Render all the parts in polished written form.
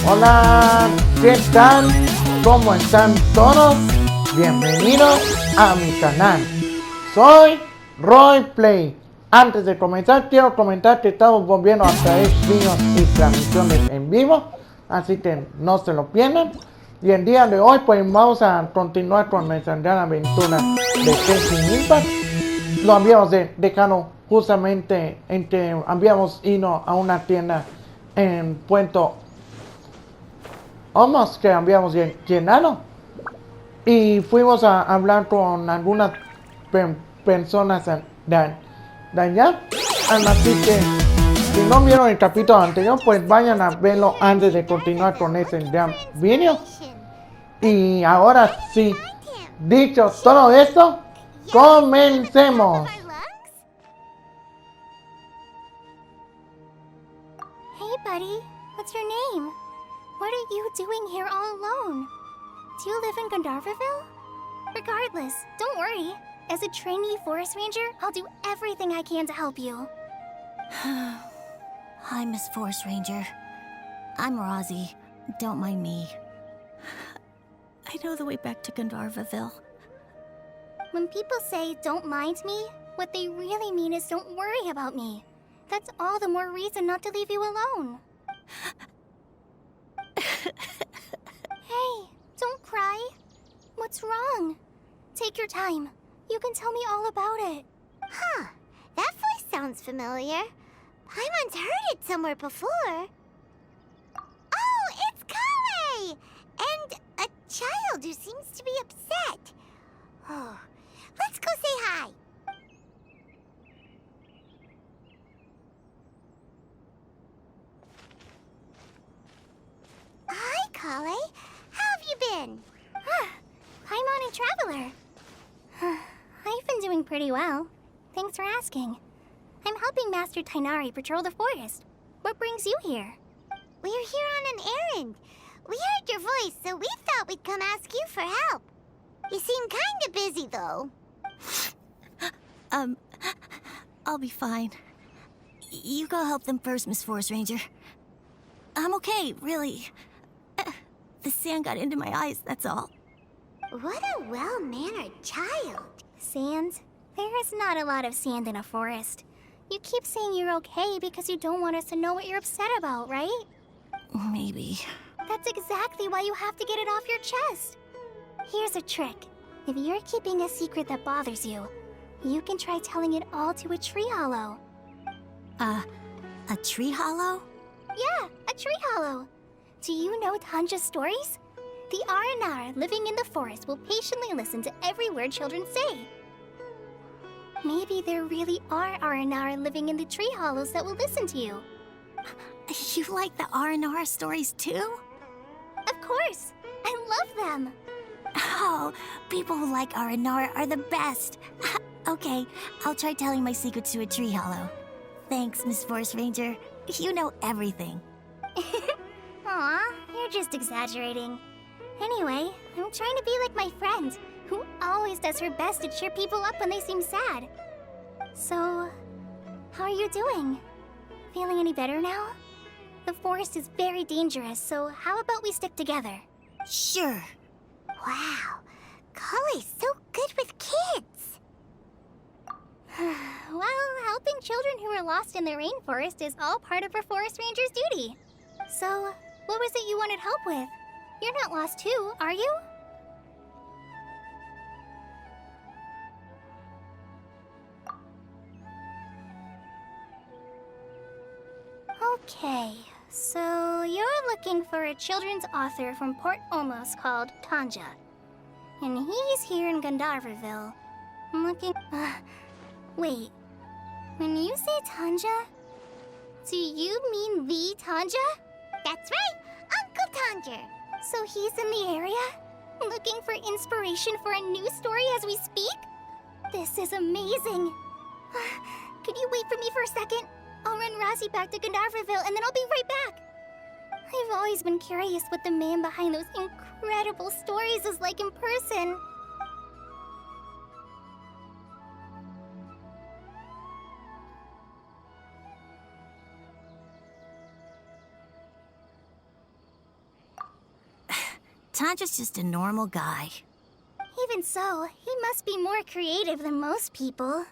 Hola, ¿qué tal? ¿Cómo están todos? Bienvenidos a mi canal. Soy RoyPlay. Antes de comenzar, quiero comentar que estamos volviendo a traer vídeos y transmisiones en vivo, así que no se lo pierdan. Y el día de hoy, pues vamos a continuar con nuestra gran aventura de Genshin Impact. Lo habíamos dejado justamente en que habíamos ido a una tienda en Puerto Ojos que habíamos llenado y fuimos a hablar con algunas personas de allá. Así que si no vieron el capítulo anterior, pues vayan a verlo antes de continuar con ese gran video. Y ahora sí, dicho todo esto, comencemos. Hey buddy, what's your name? What are you doing here all alone? Do you live in Gandharvaville? Regardless, don't worry. As a trainee forest ranger, I'll do everything I can to help you. Hi, Miss Forest Ranger. I'm Razy. Don't mind me. I know the way back to Gandharvaville. When people say don't mind me, what they really mean is don't worry about me. That's all the more reason not to leave you alone. Hey, don't cry. What's wrong? Take your time. You can tell me all about it. Huh, that voice sounds familiar. Paimon's heard it somewhere before. Oh, it's Kale! And a child who seems to be upset. Oh, let's go say hi. Hi, Kale. How have you been? Paimon and Traveler. I've been doing pretty well. Thanks for asking. I'm helping Master Tighnari patrol the forest. What brings you here? We're here on an errand. We heard your voice, so we thought we'd come ask you for help. You seem kinda busy, though. I'll be fine. You go help them first, Miss Forest Ranger. I'm okay, really. The sand got into my eyes, that's all. What a well-mannered child. Sand? There is not a lot of sand in a forest. You keep saying you're okay because you don't want us to know what you're upset about, right? Maybe. That's exactly why you have to get it off your chest. Here's a trick. If you're keeping a secret that bothers you, you can try telling it all to a tree hollow. A tree hollow? Yeah, a tree hollow. Do you know Tanja's stories? The Aranar living in the forest will patiently listen to every word children say. Maybe there really are Aranar living in the tree hollows that will listen to you. You like the R&R stories too? Of course! I love them! Oh, people who like R&R are the best. Okay, I'll try telling my secrets to a tree hollow. Thanks, Miss Forest Ranger. You know everything. Aw, you're just exaggerating. Anyway, I'm trying to be like my friend, who always does her best to cheer people up when they seem sad. So, how are you doing? Feeling any better now? The forest is very dangerous, so how about we stick together? Sure. Wow, Kale's so good with kids. Well, helping children who are lost in the rainforest is all part of a forest ranger's duty. So, what was it you wanted help with? You're not lost too, are you? Okay, so you're looking for a children's author from Port Omos called Tanja. And he's here in Gandharvaville. I'm looking... wait. When you say Tanja, do you mean the Tanja? That's right, Uncle Tanja. So he's in the area? Looking for inspiration for a new story as we speak? This is amazing. Could you wait for me for a second? I'll run Razy back to Gandharvaville and then I'll be right back. I've always been curious what the man behind those incredible stories is like in person. Tandra's just a normal guy. Even so, he must be more creative than most people.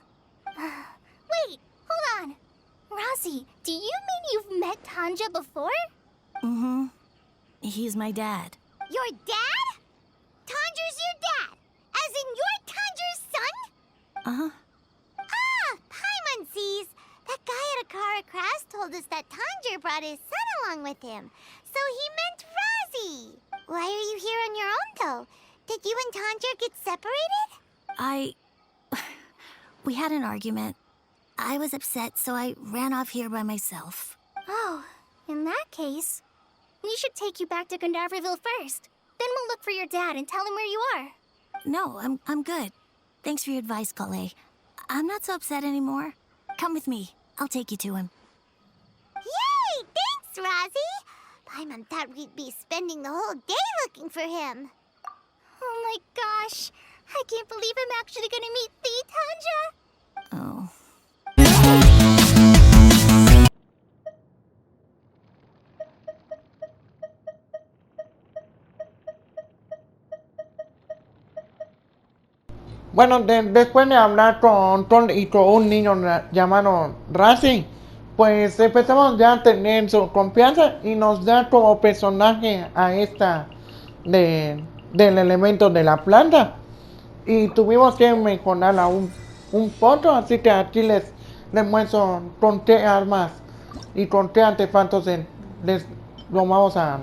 Wait, hold on. Razy, do you mean you've met Tanja before? Mm-hmm. He's my dad. Your dad? Tandra's your dad? As in you're Tandra's son? Uh-huh. Ah, Paimon sees. That guy at Akara Crafts told us that Tandra brought his son along with him. So he meant Razy. Why are you here on your own, though? Did you and Tandra get separated? We had an argument. I was upset, so I ran off here by myself. Oh, in that case, we should take you back to Gondavreville first. Then we'll look for your dad and tell him where you are. No, I'm good. Thanks for your advice, Kale. I'm not so upset anymore. Come with me. I'll take you to him. Yay! Thanks, Razy! Paimon thought we'd be spending the whole day looking for him. Oh my gosh, I can't believe I'm actually gonna meet the Tanja! Oh. Bueno, después de hablar con un niño llamado Razy, pues empezamos ya a tener su confianza y nos da como personaje a esta del elemento de la planta. Y tuvimos que mejorarla un poco, así que aquí les muestro con qué armas y con qué artefactos lo vamos a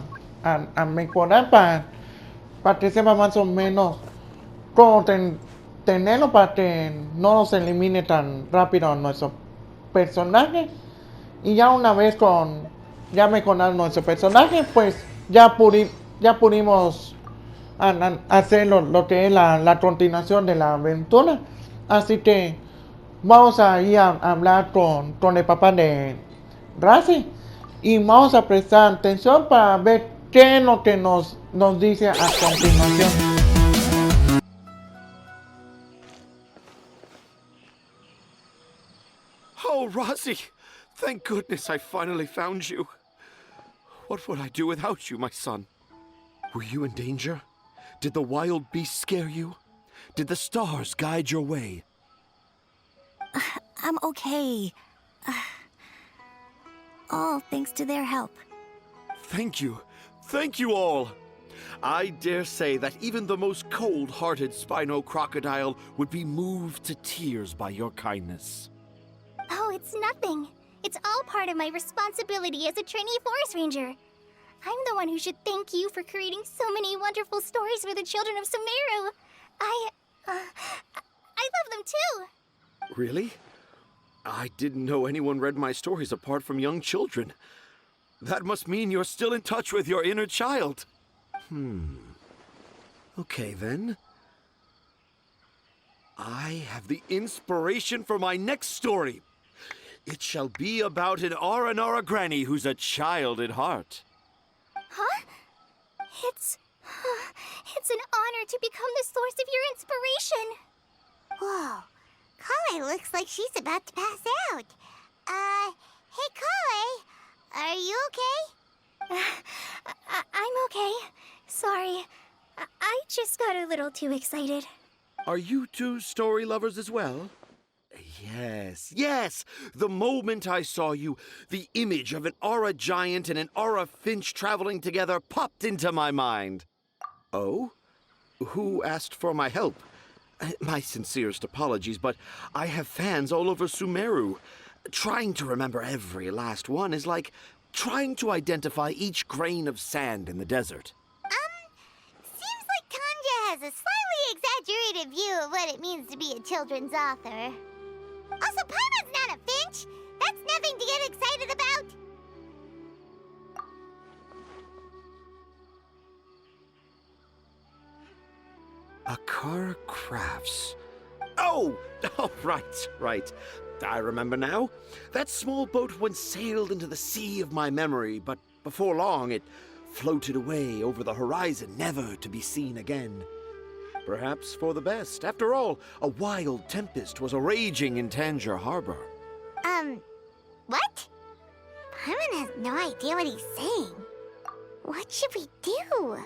mejorar para que sepa más o menos cómo tenerlo para que no nos elimine tan rápido nuestro personaje. Y ya una vez ya mejorar nuestro personaje, pues ya pudimos hacer lo que es la continuación de la aventura. Así que vamos a ir a hablar con el papá de Razy y vamos a prestar atención para ver qué es lo que nos dice a continuación. Oh, Razy! Thank goodness I finally found you. What would I do without you, my son? Were you in danger? Did the wild beasts scare you? Did the stars guide your way? I'm okay. All thanks to their help. Thank you. Thank you all. I dare say that even the most cold-hearted Spino crocodile would be moved to tears by your kindness. Oh, it's nothing. It's all part of my responsibility as a trainee forest ranger. I'm the one who should thank you for creating so many wonderful stories for the children of Sumeru. I love them too. Really? I didn't know anyone read my stories apart from young children. That must mean you're still in touch with your inner child. Okay, then. I have the inspiration for my next story. It shall be about an Aranara granny who's a child at heart. Huh? It's an honor to become the source of your inspiration. Whoa. Kale looks like she's about to pass out. Hey, Kale. Are you okay? I'm okay. Sorry. I just got a little too excited. Are you two story lovers as well? Yes. The moment I saw you, the image of an aura giant and an aura finch traveling together popped into my mind. Oh? Who asked for my help? My sincerest apologies, but I have fans all over Sumeru. Trying to remember every last one is like trying to identify each grain of sand in the desert. Seems like Tanja has a slightly exaggerated view of what it means to be a children's author. Also, Paimon's not a finch. That's nothing to get excited about. Akara Crafts. Oh, right. I remember now. That small boat once sailed into the sea of my memory, but before long it floated away over the horizon, never to be seen again. Perhaps for the best. After all, a wild tempest was raging in Tangier Harbor. What? Paimon has no idea what he's saying. What should we do?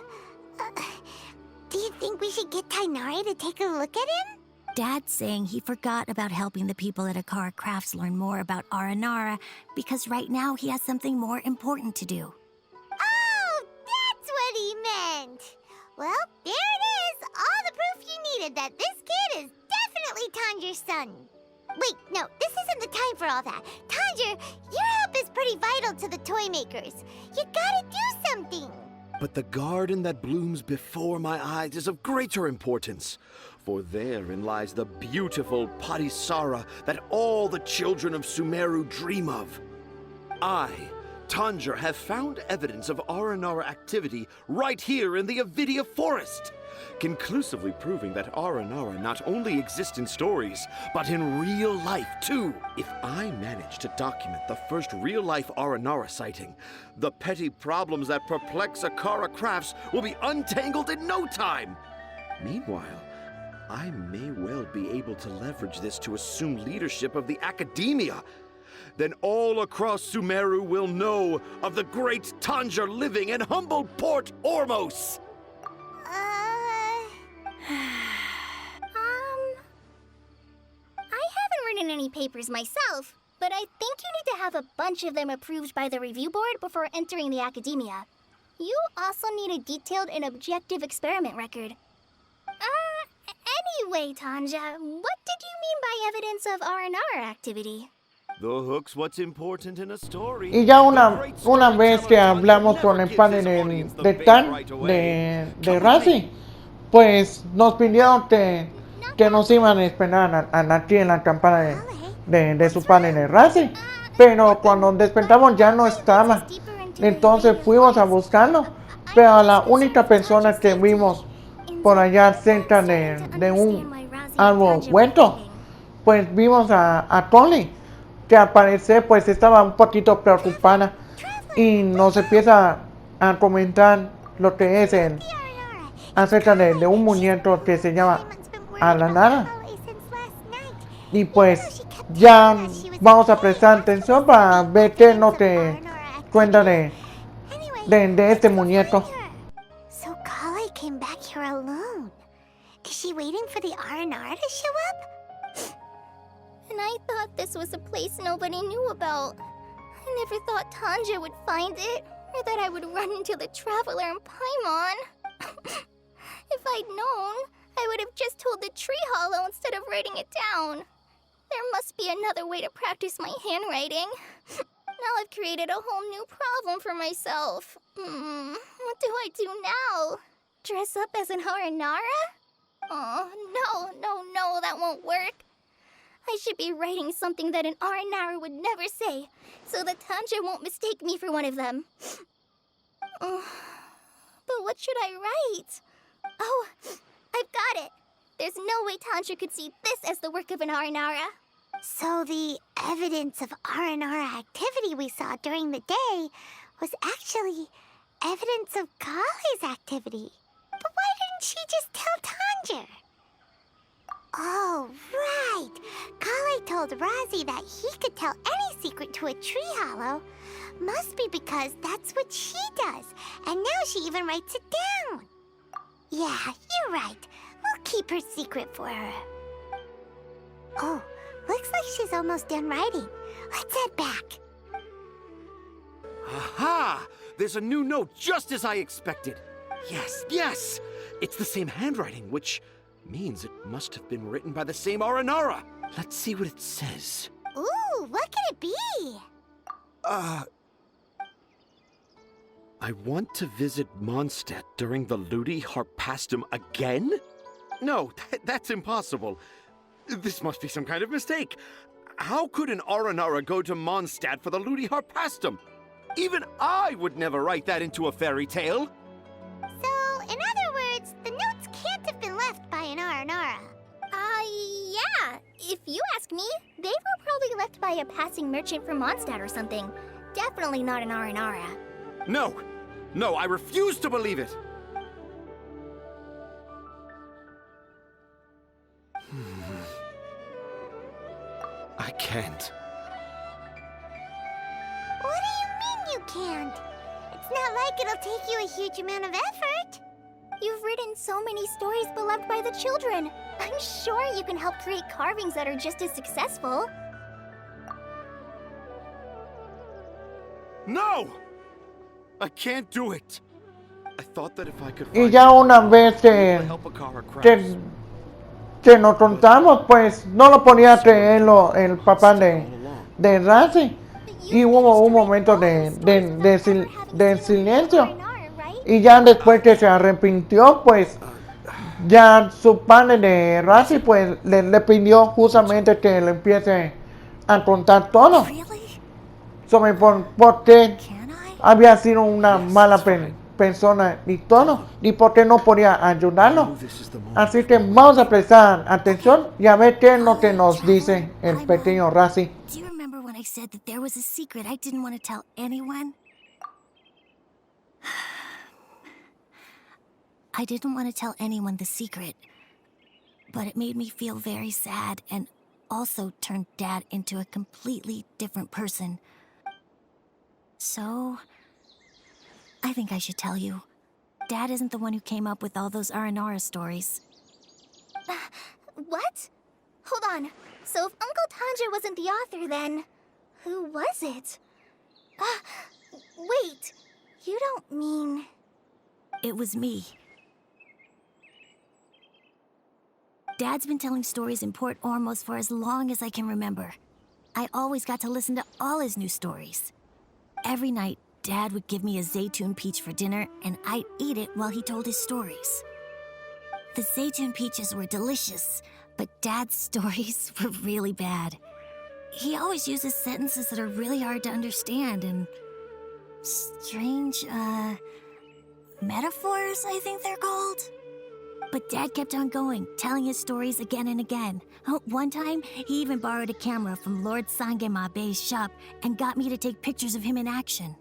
Do you think we should get Tainari to take a look at him? Dad's saying he forgot about helping the people at Akara Crafts learn more about Aranara because right now he has something more important to do. Oh, that's what he meant! Well, there it is! All the proof you needed that this kid is definitely Tanjiro's son. Wait, no, this isn't the time for all that. Tanjiro, your help is pretty vital to the toy makers. You gotta do something! But the garden that blooms before my eyes is of greater importance, for therein lies the beautiful Padisara that all the children of Sumeru dream of. I, Tanjiro, have found evidence of Aranara activity right here in the Avidia forest, conclusively proving that Aranara not only exist in stories, but in real life too. If I manage to document the first real-life Aranara sighting, the petty problems that perplex Akara Crafts will be untangled in no time. Meanwhile, I may well be able to leverage this to assume leadership of the academia. Then all across Sumeru will know of the great Tanjiro living in humble Port Ormos. I haven't written any papers myself, but I think you need to have a bunch of them approved by the review board before entering the academia. You also need a detailed and objective experiment record. Anyway, Tanja, what did you mean by evidence of Aranara activity? The hook's what's important in a story. Y ya una vez que hablamos con el padre de Razy, pues nos pidieron que nos iban a esperar aquí en la campana de su padre de Razy. Pero cuando despertamos ya no estaba. Entonces fuimos a buscarlo. Pero la única persona que vimos por allá cerca de un árbol huerto, pues vimos a Tony, que al parecer pues estaba un poquito preocupada y nos empieza a comentar lo que es acerca de un muñeco que se llama Aranara. Y pues ya vamos a prestar atención para ver qué nos cuenta de este muñeco. So Kale came back here alone. Is she waiting for the Aranara to show up? And I thought this was a place nobody knew about. I never thought Tanja would find it, or that I would run into the Traveler in Paimon. If I'd known, I would have just told the tree hollow instead of writing it down. There must be another way to practice my handwriting. Now I've created a whole new problem for myself. What do I do now? Dress up as an Aranara? Oh, no, that won't work. I should be writing something that an Aranara would never say, so that Tanja won't mistake me for one of them. But what should I write? Oh, I've got it. There's no way Tanja could see this as the work of an Aranara. So the evidence of Aranara activity we saw during the day was actually evidence of Kale's activity. But why didn't she just tell Tanja? Oh, right. Kale told Razy that he could tell any secret to a tree hollow. Must be because that's what she does. And now she even writes it down. Yeah, you're right. We'll keep her secret for her. Oh, looks like she's almost done writing. Let's head back. Aha! There's a new note just as I expected. Yes! It's the same handwriting, which means it must have been written by the same Aranara. Let's see what it says. Ooh, what could it be? I want to visit Mondstadt during the Ludi Harpastum again? No, that's impossible. This must be some kind of mistake. How could an Aranara go to Mondstadt for the Ludi Harpastum? Even I would never write that into a fairy tale. So, in other words, the notes can't have been left by an Aranara. Yeah. If you ask me, they were probably left by a passing merchant from Mondstadt or something. Definitely not an Aranara. No, I refuse to believe it. I can't. What do you mean you can't? It's not like it'll take you a huge amount of effort. You've written so many stories beloved by the children. I'm sure you can help create carvings that are just as successful. No! I can't do it. I thought that if I could Y find ya una vez to help a car que, que nos contamos, pues no lo podía creerlo el papá de Razy. Y hubo un momento de silencio. Y ya después que se arrepintió, pues ya su padre de Razy pues le pidió justamente que le empiece a contar todo Really? sobre por qué Can I? había sido una mala persona y todo, y por qué no podía ayudarlo. Así que vamos a prestar atención y a ver qué es lo que nos dice el pequeño Razy. Do you remember when I said that there was a secret I didn't want to tell anyone? I didn't want to tell anyone the secret, but it made me feel very sad and also turned Dad into a completely different person. So, I think I should tell you. Dad isn't the one who came up with all those Aranara stories. What? Hold on. So if Uncle Tanja wasn't the author, then who was it? Wait. You don't mean... It was me. Dad's been telling stories in Port Ormos for as long as I can remember. I always got to listen to all his new stories. Every night, Dad would give me a Zaytun peach for dinner, and I'd eat it while he told his stories. The Zaytun peaches were delicious, but Dad's stories were really bad. He always uses sentences that are really hard to understand and strange, metaphors, I think they're called. But Dad kept on going, telling his stories again and again. One time, he even borrowed a camera from Lord Sangema Bey's shop and got me to take pictures of him in action.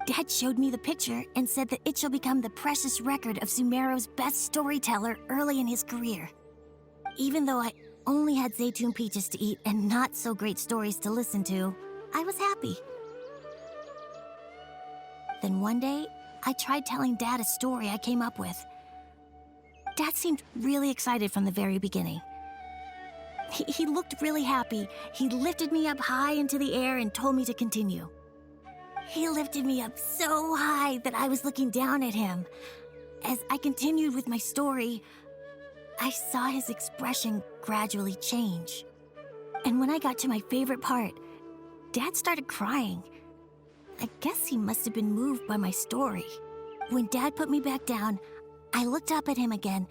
Dad showed me the picture and said that it shall become the precious record of Sumeru's best storyteller early in his career. Even though I only had Zaytun peaches to eat and not so great stories to listen to, I was happy. Then one day, I tried telling Dad a story I came up with. Dad seemed really excited from the very beginning. He looked really happy. He lifted me up high into the air and told me to continue. He lifted me up so high that I was looking down at him. As I continued with my story, I saw his expression gradually change. And when I got to my favorite part, Dad started crying. I guess he must have been moved by my story. When Dad put me back down, I looked up at him again,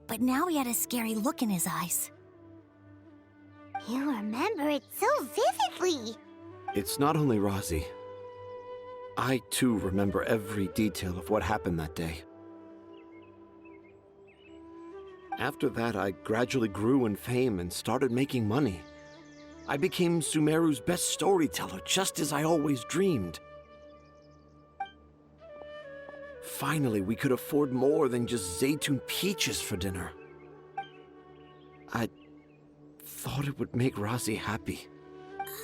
but now he had a scary look in his eyes. You remember it so vividly. It's not only Razy. I, too, remember every detail of what happened that day. After that, I gradually grew in fame and started making money. I became Sumeru's best storyteller, just as I always dreamed. Finally, we could afford more than just Zaytun peaches for dinner. I thought it would make Razy happy.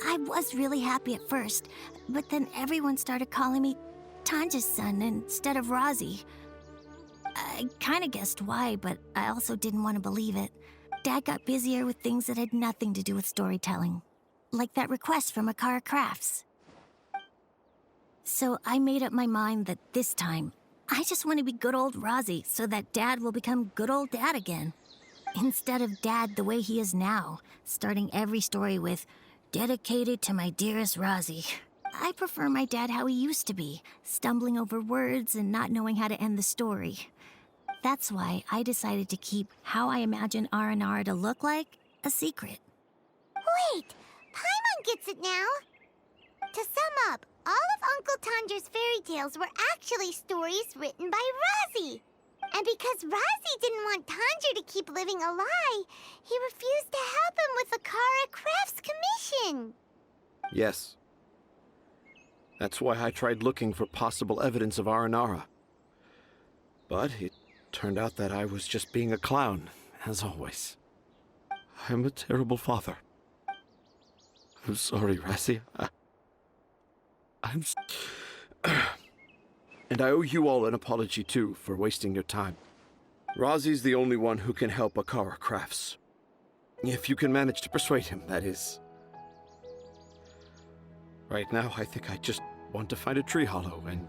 I was really happy at first, but then everyone started calling me Tanja's son instead of Razy. I kinda guessed why, but I also didn't want to believe it. Dad got busier with things that had nothing to do with storytelling, like that request from Akara Crafts. So I made up my mind that this time, I just want to be good old Razy so that Dad will become good old Dad again. Instead of Dad the way he is now, starting every story with, "Dedicated to my dearest Razy." I prefer my dad how he used to be, stumbling over words and not knowing how to end the story. That's why I decided to keep how I imagine Aranara to look like a secret. Wait, Paimon gets it now. To sum up, all of Uncle Tanja's fairy tales were actually stories written by Razy. And because Razy didn't want Tanja to keep living a lie, he refused to help him with the Akara Crafts commission. Yes. That's why I tried looking for possible evidence of Aranara. But it turned out that I was just being a clown, as always. I'm a terrible father. I'm sorry, Razy. And I owe you all an apology, too, for wasting your time. Razy's the only one who can help Akara Crafts. If you can manage to persuade him, that is. Right now, I think I just want to find a tree hollow and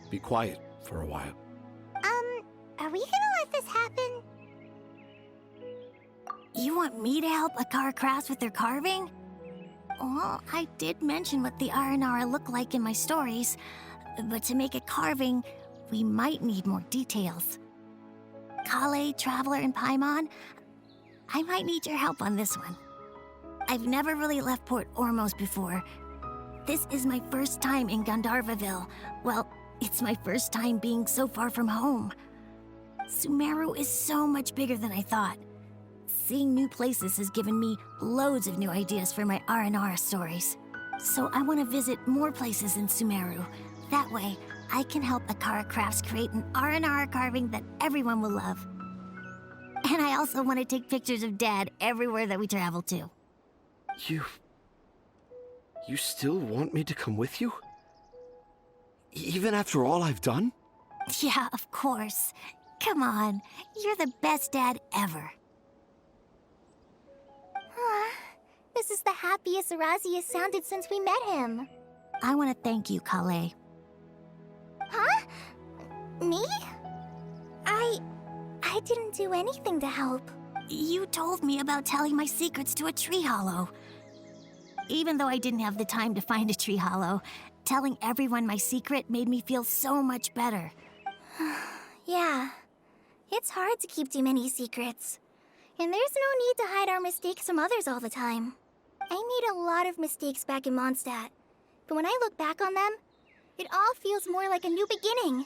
be quiet for a while. Are we gonna let this happen? You want me to help Akara Crafts with their carving? Well, I did mention what the Aranara look like in my stories, but to make a carving, we might need more details. Kale, Traveler, and Paimon, I might need your help on this one. I've never really left Port Ormos before. This is my first time in Gandharvaville. Well, it's my first time being so far from home. Sumeru is so much bigger than I thought. Seeing new places has given me loads of new ideas for my Aranara stories. So I want to visit more places in Sumeru. That way, I can help Akara Crafts create an Aranara carving that everyone will love. And I also want to take pictures of Dad everywhere that we travel to. You still want me to come with you? Even after all I've done? Yeah, of course. Come on, you're the best dad ever. This is the happiest Razy has sounded since we met him. I want to thank you, Kale. Huh? Me? I didn't do anything to help. You told me about telling my secrets to a tree hollow. Even though I didn't have the time to find a tree hollow, telling everyone my secret made me feel so much better. Yeah. It's hard to keep too many secrets. And there's no need to hide our mistakes from others all the time. I made a lot of mistakes back in Mondstadt. But when I look back on them, it all feels more like a new beginning.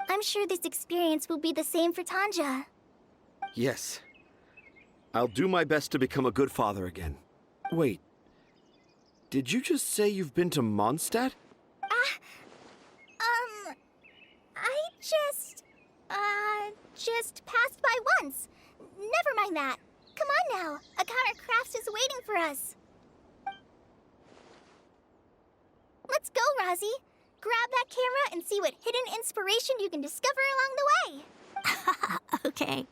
I'm sure this experience will be the same for Tanja. Yes. I'll do my best to become a good father again. Wait. Did you just say you've been to Mondstadt? I just passed by once. Never mind that. Come on now. Akara Crafts is waiting for us. Let's go, Razy. Grab that camera and see what hidden inspiration you can discover along the way. Okay,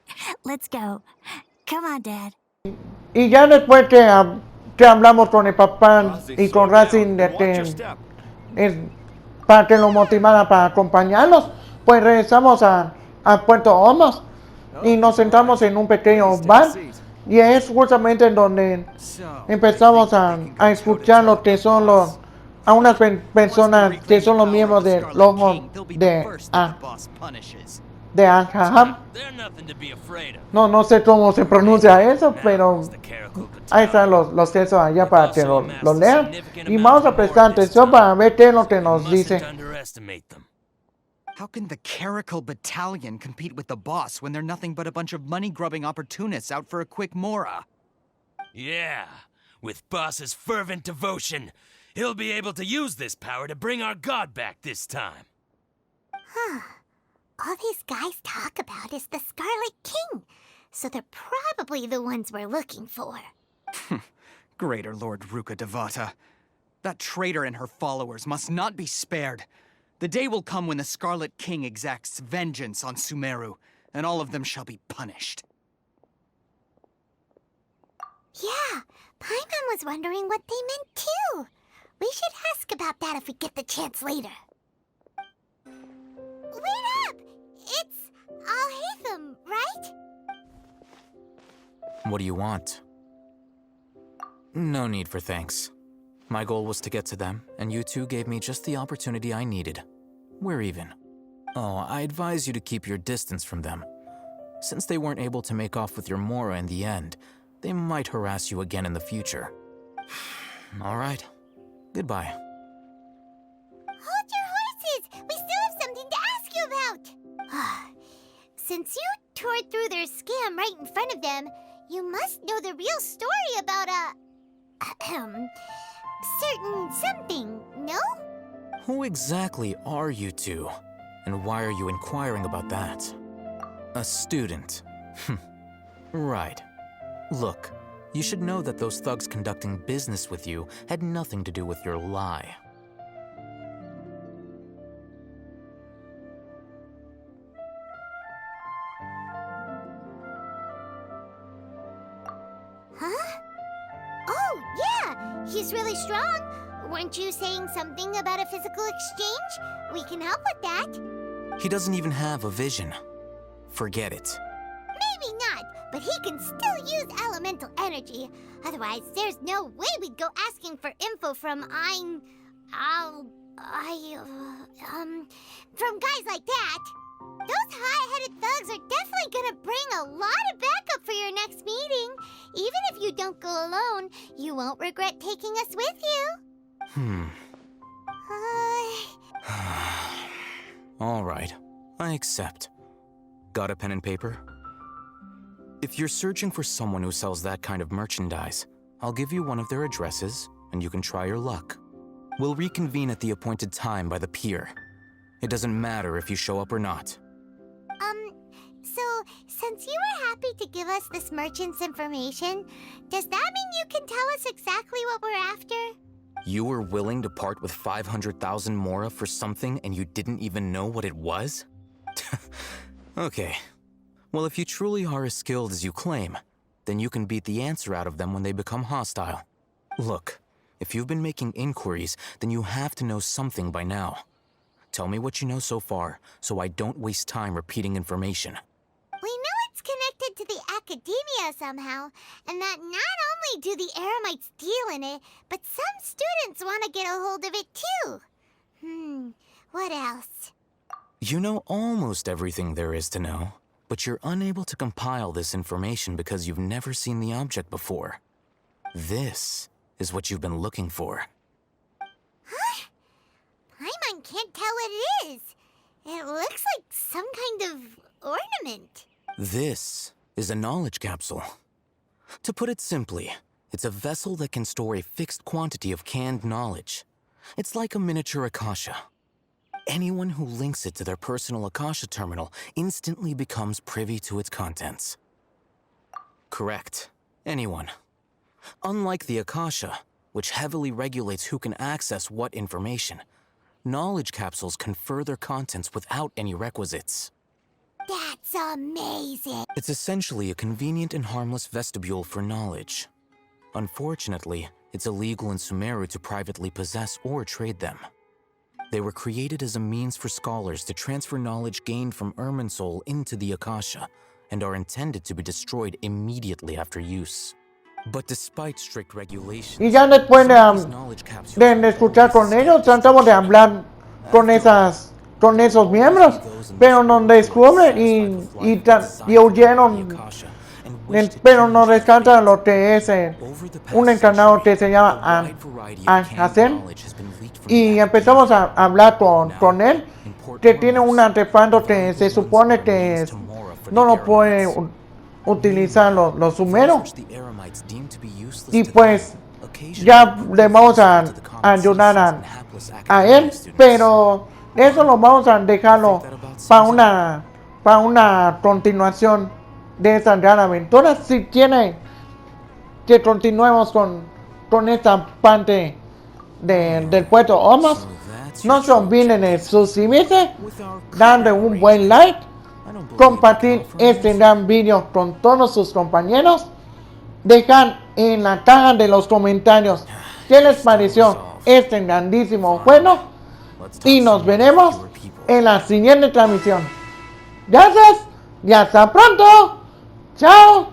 let's go. Come on, Dad. Y ya después que hablamos con el papá y con Razy para que lo motivara para acompañarnos, pues regresamos a Puerto Ormos y nos sentamos en un pequeño bar y es justamente donde empezamos a escuchar lo que son a unas personas que son los miembros de Ojos de Anjaham. No sé cómo se pronuncia eso, pero ahí están los textos allá para que los lean. Y vamos a prestar atención para ver qué es lo que nos dice. How can the Caracal Battalion compete with the boss when they're nothing but a bunch of money-grubbing opportunists out for a quick mora? Yeah, with Boss's fervent devotion, he'll be able to use this power to bring our god back this time. All these guys talk about is the Scarlet King, so they're probably the ones we're looking for. Greater Lord Ruka Devata. That traitor and her followers must not be spared. The day will come when the Scarlet King exacts vengeance on Sumeru, and all of them shall be punished. Yeah, Paimon was wondering what they meant too. We should ask about that if we get the chance later. Wait up! It's Alhaitham, right? What do you want? No need for thanks. My goal was to get to them, and you two gave me just the opportunity I needed. We're even. Oh, I advise you to keep your distance from them. Since they weren't able to make off with your Mora in the end, they might harass you again in the future. All right. Goodbye. Hold your horses! We still have something to ask you about! Since you tore through their scam right in front of them, you must know the real story about certain something, no? Who exactly are you two? And why are you inquiring about that? A student. Right. Look, you should know that those thugs conducting business with you had nothing to do with your lie. looks really strong. Weren't you saying something about a physical exchange? We can help with that. He doesn't even have a vision. Forget it. Maybe not, but he can still use elemental energy. Otherwise, there's no way we'd go asking for info from from guys like that. Those high-headed thugs are definitely gonna bring a lot of backup for your next meeting. Even if you don't go alone, you won't regret taking us with you. All right, I accept. Got a pen and paper? If you're searching for someone who sells that kind of merchandise, I'll give you one of their addresses, and you can try your luck. We'll reconvene at the appointed time by the pier. It doesn't matter if you show up or not. So, since you were happy to give us this merchant's information, does that mean you can tell us exactly what we're after? You were willing to part with 500,000 mora for something and you didn't even know what it was? Okay. Well, if you truly are as skilled as you claim, then you can beat the answer out of them when they become hostile. Look, if you've been making inquiries, then you have to know something by now. Tell me what you know so far, so I don't waste time repeating information. We know it's connected to the academia somehow, and that not only do the Eremites deal in it, but some students want to get a hold of it too. What else? You know almost everything there is to know, but you're unable to compile this information because you've never seen the object before. This is what you've been looking for. Huh? Paimon can't tell what it is. It looks like some kind of ornament. This is a knowledge capsule. To put it simply, it's a vessel that can store a fixed quantity of canned knowledge. It's like a miniature Akasha. Anyone who links it to their personal Akasha terminal instantly becomes privy to its contents. Correct. Anyone. Unlike the Akasha, which heavily regulates who can access what information, knowledge capsules confer their contents without any requisites. That's amazing! It's essentially a convenient and harmless vestibule for knowledge. Unfortunately, it's illegal in Sumeru to privately possess or trade them. They were created as a means for scholars to transfer knowledge gained from Irminsul into the Akasha, and are intended to be destroyed immediately after use. But despite strict regulations, Y ya después these knowledge capsules de escuchar con ellos, tratamos de hablar con esos miembros, pero nos descubren y huyeron, pero nos rescatan lo que es un encarnado que se llama Hassan, y empezamos a hablar con él, que tiene un artefacto que se supone que no lo puede utilizar los sumeros, y pues ya le vamos a ayudar a él, pero eso lo vamos a dejarlo para una continuación de esta gran aventura. Si quiere que continuemos con esta parte del puerto Ojos, no se olviden de suscribirse, darle un buen like, compartir este gran video con todos sus compañeros, dejar en la caja de los comentarios qué les pareció este grandísimo juego, y nos veremos en la siguiente transmisión. Gracias y hasta pronto. Chao.